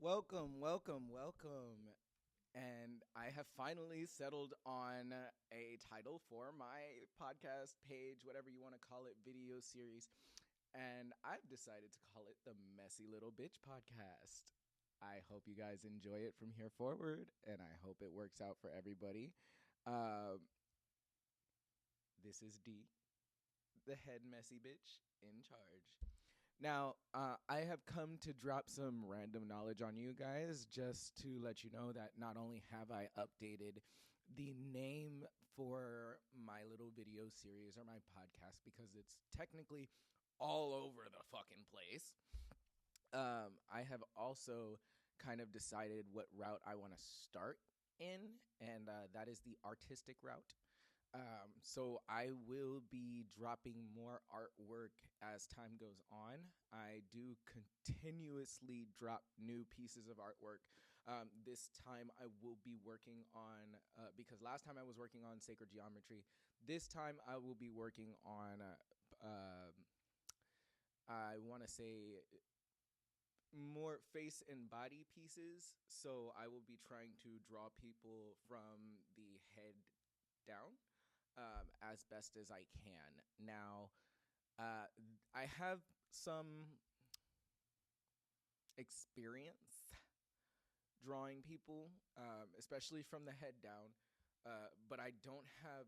Welcome. And I have finally settled on a title for my podcast page, whatever you want to call it, video series. And I've decided to call it the Messy Little Bitch Podcast. I hope you guys enjoy it from here forward, and I hope it works out for everybody. Um, this is D, the head messy bitch in charge. Now, I have come to drop some random knowledge on you guys just to let you know that not only have I updated the name for my little video series or my podcast because it's technically all over the fucking place, I have also kind of decided what route I want to start in, and that is the artistic route. So I will be dropping more artwork as time goes on. I do continuously drop new pieces of artwork. This time I will be working on, because last time I was working on sacred geometry. This time I will be working on, I want to say, more face and body pieces. So I will be trying to draw people from the head down as best as I can. Now, I have some experience drawing people, especially from the head down, but I don't have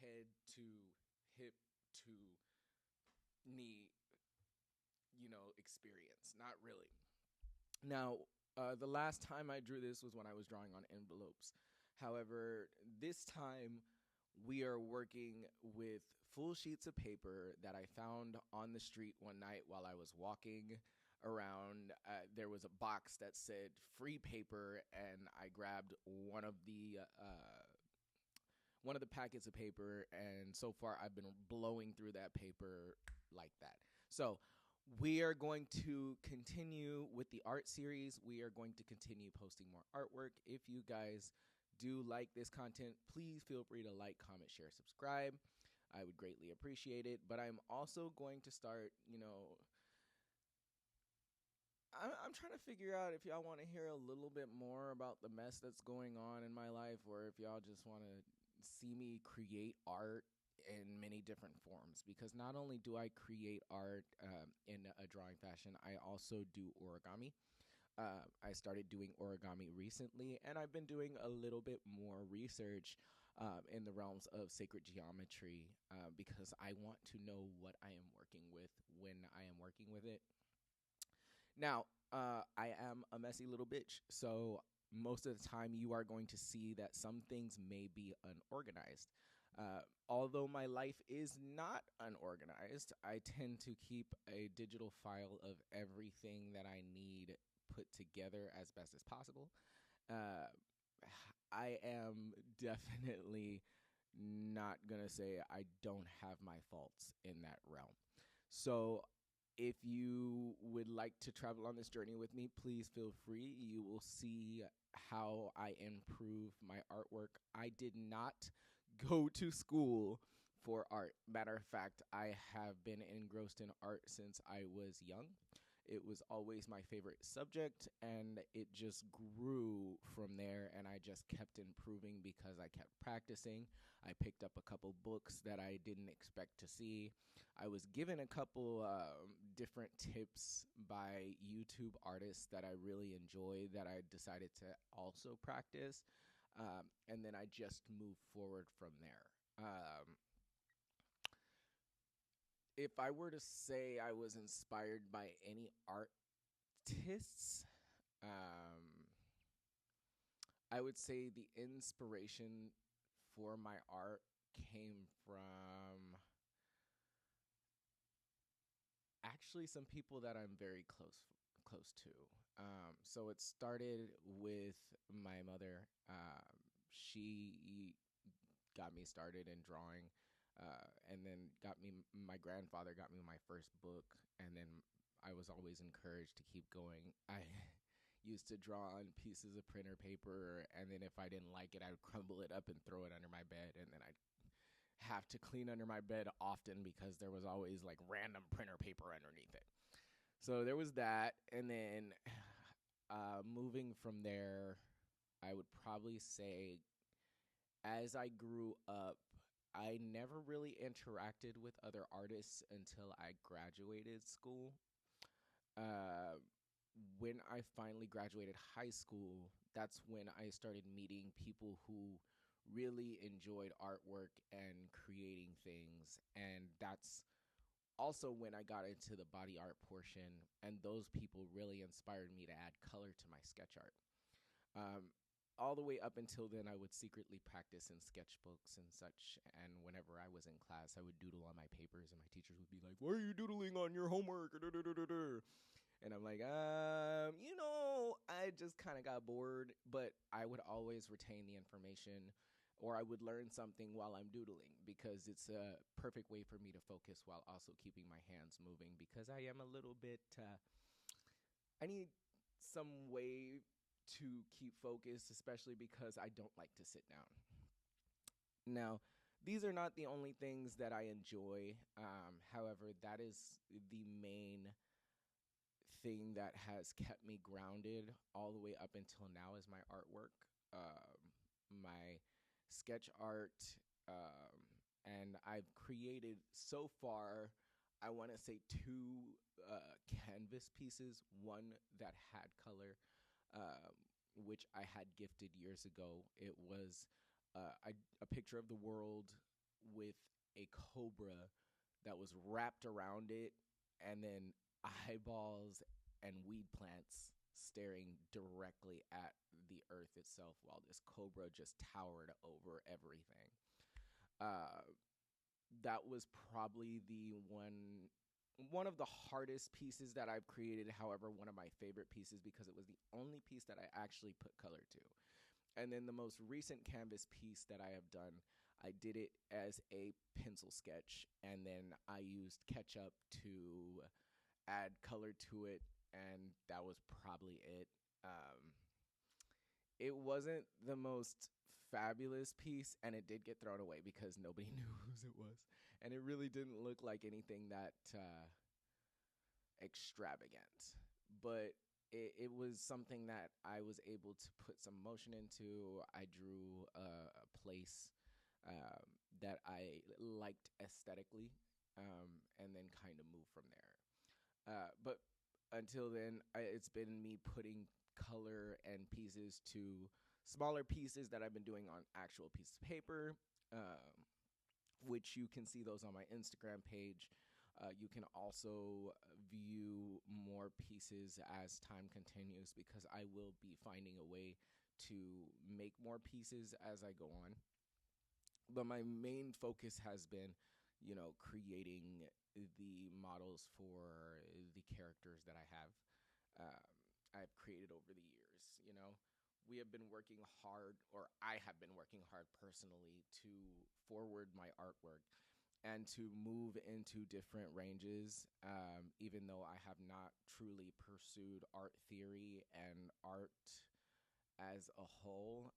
head to hip to knee, experience. Not really. Now, the last time I drew this was when I was drawing on envelopes. However, this time we are working with full sheets of paper that I found on the street one night while I was walking around. There was a box that said free paper, and I grabbed one of the packets of paper, and so far I've been blowing through that paper like that. So we are going to continue with the art series. We are going to continue posting more artwork. If you guys do like this content, please feel free to like, comment, share, subscribe. I would greatly appreciate it. But I'm also going to start, I'm trying to figure out if y'all want to hear a little bit more about the mess that's going on in my life, or if y'all just want to see me create art in many different forms. Because not only do I create art in a drawing fashion, I also do origami. I started doing origami recently, and I've been doing a little bit more research in the realms of sacred geometry because I want to know what I am working with when I am working with it. Now, I am a messy little bitch, so most of the time you are going to see that some things may be unorganized. Although my life is not unorganized, I tend to keep a digital file of everything that I need put together as best as possible. Uh, I am definitely not going to say I don't have my faults in that realm. So if you would like to travel on this journey with me, please feel free. You will see how I improve my artwork. I did not go to school for art. Matter of fact, I have been engrossed in art since I was young. It was always my favorite subject, and it just grew from there, and I just kept improving because I kept practicing. I picked up a couple books that I didn't expect to see. I was given a couple different tips by YouTube artists that I really enjoy that I decided to also practice, and then I just moved forward from there. If I were to say I was inspired by any artists, um, I would say the inspiration for my art came from actually some people that I'm very close to. So it started with my mother. She got me started in drawing, and then my grandfather got me my first book, and then I was always encouraged to keep going. I used to draw on pieces of printer paper, and then if I didn't like it, I would crumble it up and throw it under my bed, and then I'd have to clean under my bed often because there was always like random printer paper underneath it. So there was that, and then moving from there, I would probably say as I grew up, I never really interacted with other artists until I graduated school. Uh, when I finally graduated high school, that's when I started meeting people who really enjoyed artwork and creating things. And that's also when I got into the body art portion, and those people really inspired me to add color to my sketch art. Um, all the way up until then, I would secretly practice in sketchbooks and such. And whenever I was in class, I would doodle on my papers, and my teachers would be like, "Why are you doodling on your homework?" And I'm like, I just kind of got bored, but I would always retain the information or I would learn something while I'm doodling because it's a perfect way for me to focus while also keeping my hands moving because I am a little bit, I need some way to keep focused, especially because I don't like to sit down. Now, these are not the only things that I enjoy. However, that is the main thing that has kept me grounded all the way up until now is my artwork, my sketch art, and I've created so far, I want to say two canvas pieces, one that had color, um, which I had gifted years ago. It was a picture of the world with a cobra that was wrapped around it, and then eyeballs and weed plants staring directly at the earth itself while this cobra just towered over everything. Uh, that was probably the one of the hardest pieces that I've created. However, one of my favorite pieces because it was the only piece that I actually put color to. And then the most recent canvas piece that I have done, I did it as a pencil sketch, and then I used ketchup to add color to it, and that was probably it. Um, it wasn't the most fabulous piece, and it did get thrown away because nobody knew whose it was, and it really didn't look like anything that extravagant. But it was something that I was able to put some motion into. I drew a place that I liked aesthetically, and then kind of moved from there. But until then, it's been me putting color and pieces to smaller pieces that I've been doing on actual pieces of paper, which you can see those on my Instagram page. You can also view more pieces as time continues because I will be finding a way to make more pieces as I go on. But my main focus has been, creating the models for the characters that I have. I've created over the years. We have been working hard, or I have been working hard personally to forward my artwork and to move into different ranges, even though I have not truly pursued art theory and art as a whole.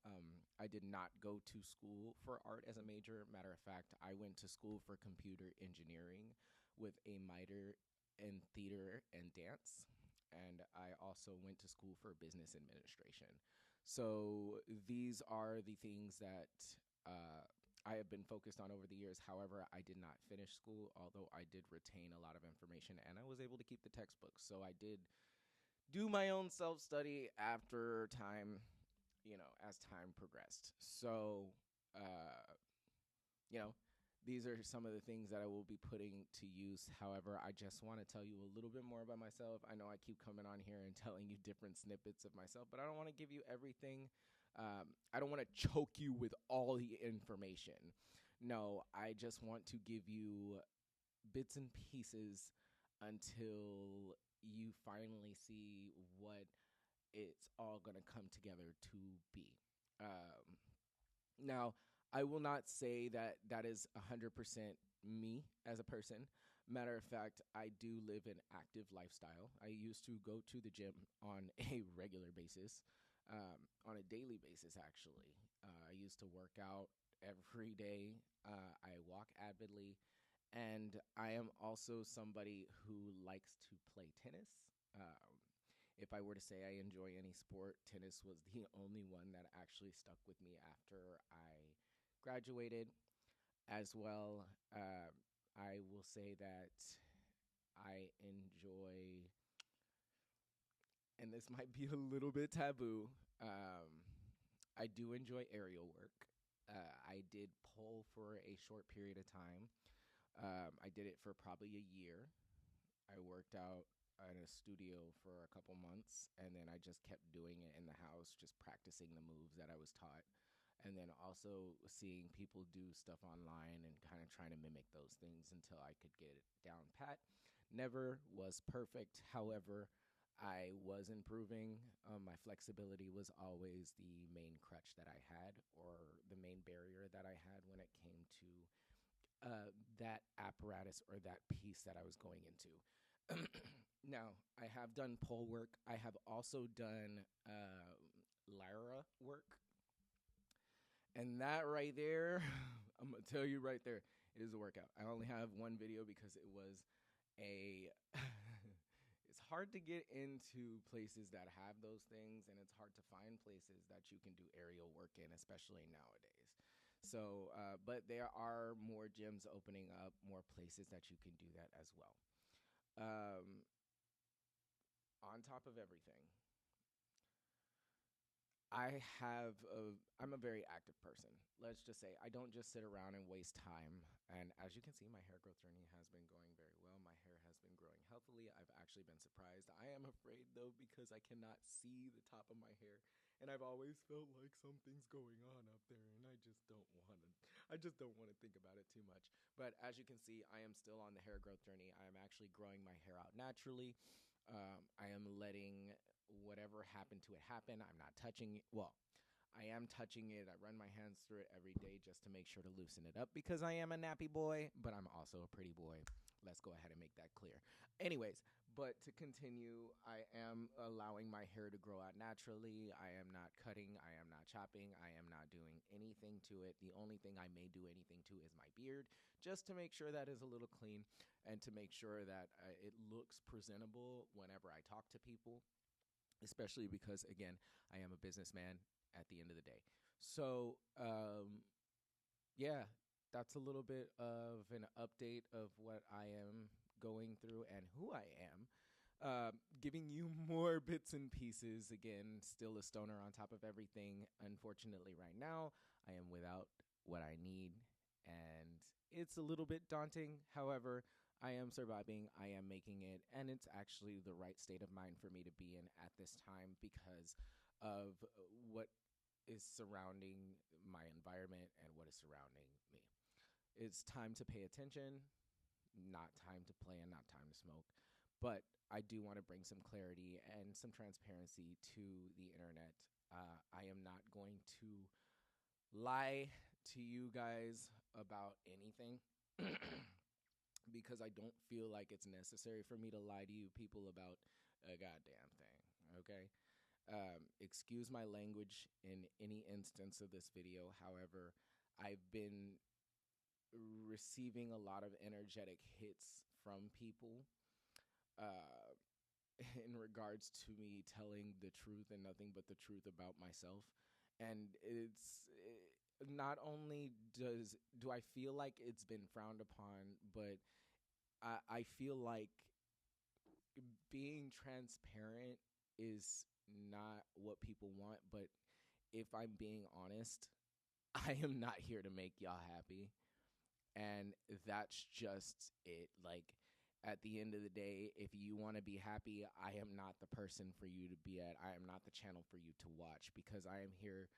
I did not go to school for art as a major. Matter of fact, I went to school for computer engineering with a minor in theater and dance. And I also went to school for business administration. So these are the things that uh, I have been focused on over the years. However, I did not finish school, although I did retain a lot of information and I was able to keep the textbooks. So I did do my own self study after time, as time progressed. So, uh, you know, these are some of the things that I will be putting to use. However, I just want to tell you a little bit more about myself. I know I keep coming on here and telling you different snippets of myself, but I don't want to give you everything. I don't want to choke you with all the information. No, I just want to give you bits and pieces until you finally see what it's all going to come together to be. Um, Now, I will not say that that is 100% me as a person. Matter of fact, I do live an active lifestyle. I used to go to the gym on a regular basis, on a daily basis, actually. I used to work out every day. I walk avidly. And I am also somebody who likes to play tennis. Um, If I were to say I enjoy any sport, tennis was the only one that actually stuck with me after I graduated. As well, I will say that I enjoy, and this might be a little bit taboo. I do enjoy aerial work. I did pole for a short period of time. I did it for probably a year. I worked out in a studio for a couple months, and then I just kept doing it in the house, just practicing the moves that I was taught. And then also seeing people do stuff online and kind of trying to mimic those things until I could get it down pat. Never was perfect. However, I was improving. My flexibility was always the main crutch that I had, or the main barrier that I had when it came to that apparatus or that piece that I was going into. Now, I have done pole work. I have also done Lyra work. And that right there, I'm going to tell you right there, it is a workout. I only have one video because it was a. It's hard to get into places that have those things, and it's hard to find places that you can do aerial work in, especially nowadays. So, but there are more gyms opening up, more places that you can do that as well. Um, on top of everything, I'm a very active person. Let's just say I don't just sit around and waste time. And as you can see, my hair growth journey has been going very well. My hair has been growing healthily. I've actually been surprised. I am afraid though because I cannot see the top of my hair, and I've always felt like something's going on up there, and I just don't want to think about it too much. But as you can see, I am still on the hair growth journey. I am actually growing my hair out naturally. I am letting whatever happened to it happen. I'm not touching it. Well, I am touching it. I run my hands through it every day just to make sure to loosen it up because I am a nappy boy, but I'm also a pretty boy. Let's go ahead and make that clear. Anyways, but to continue, I am allowing my hair to grow out naturally. I am not cutting. I am not chopping. I am not doing anything to it. The only thing I may do anything to is my beard, just to make sure that is a little clean and to make sure that it looks presentable whenever I talk to people, especially because, again, I am a businessman at the end of the day. So, yeah, that's a little bit of an update of what I am going through and who I am. Giving you more bits and pieces. Again, still a stoner on top of everything. Unfortunately, right now, I am without what I need, and it's a little bit daunting. However, I am surviving, I am making it, and it's actually the right state of mind for me to be in at this time because of what is surrounding my environment and what is surrounding me. It's time to pay attention, not time to play and not time to smoke. But I do want to bring some clarity and some transparency to the internet. I am not going to lie to you guys about anything because I don't feel like it's necessary for me to lie to you people about a goddamn thing. Okay? Excuse my language in any instance of this video. However, I've been receiving a lot of energetic hits from people uh, in regards to me telling the truth and nothing but the truth about myself. And not only do I feel like it's been frowned upon, but I feel like being transparent is not what people want. But if I'm being honest, I am not here to make y'all happy. And that's just it. Like, at the end of the day, if you want to be happy, I am not the person for you to be at. I am not the channel for you to watch because I am here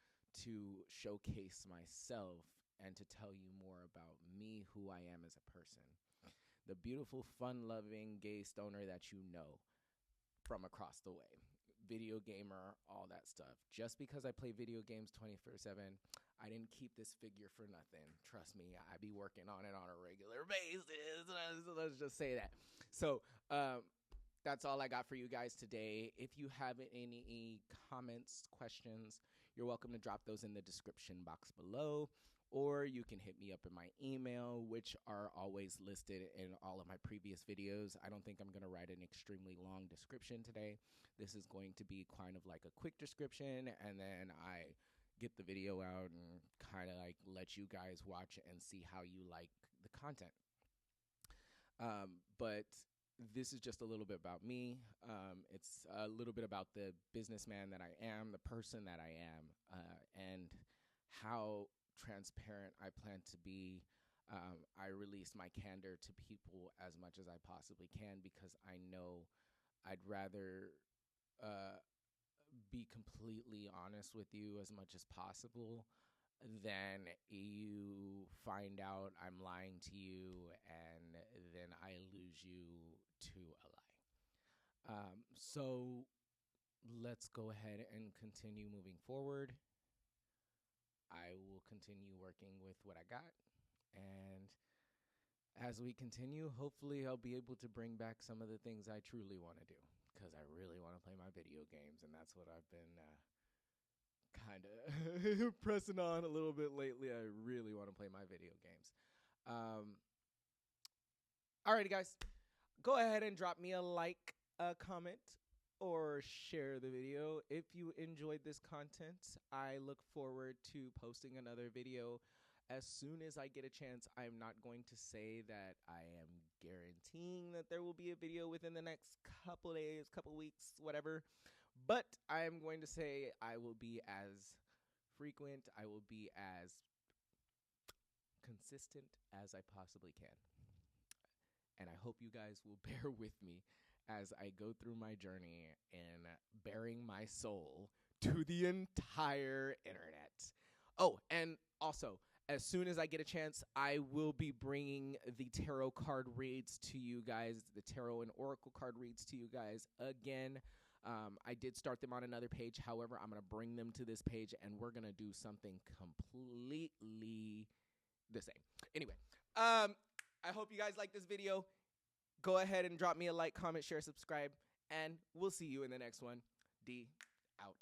to showcase myself and to tell you more about me, who I am as a person. The beautiful, fun-loving gay stoner that you know from across the way. Video gamer, all that stuff. Just because I play video games 24/7, I didn't keep this figure for nothing. Trust me, I be working on it on a regular basis. Let's just say that. So, that's all I got for you guys today. If you have any comments, questions, you're welcome to drop those in the description box below. or you can hit me up in my email, which are always listed in all of my previous videos. I don't think I'm going to write an extremely long description today. This is going to be kind of like a quick description, and then I get the video out and kind of like let you guys watch and see how you like the content. But this is just a little bit about me. It's a little bit about the businessman that I am, the person that I am, and how transparent I plan to be. I release my candor to people as much as I possibly can because I know I'd rather be completely honest with you as much as possible than you find out I'm lying to you and then I lose you to a lie. So let's go ahead and continue moving forward. I will continue working with what I got. And as we continue, hopefully I'll be able to bring back some of the things I truly want to do because I really want to play my video games. And that's what I've been kind of pressing on a little bit lately. I really want to play my video games. Alrighty, guys. Go ahead and drop me a like, a comment, or share the video if you enjoyed this content. I look forward to posting another video as soon as I get a chance. I'm not going to say that I am guaranteeing that there will be a video within the next couple days, couple weeks, whatever. But I am going to say I will be as frequent, I will be as consistent as I possibly can. And I hope you guys will bear with me as I go through my journey in bearing my soul to the entire internet. Oh, and also, as soon as I get a chance, I will be bringing the tarot card reads to you guys, the tarot and oracle card reads to you guys again. I did start them on another page. However, I'm going to bring them to this page, and we're going to do something completely the same. Anyway, I hope you guys like this video. Go ahead and drop me a like, comment, share, subscribe, and we'll see you in the next one. D out.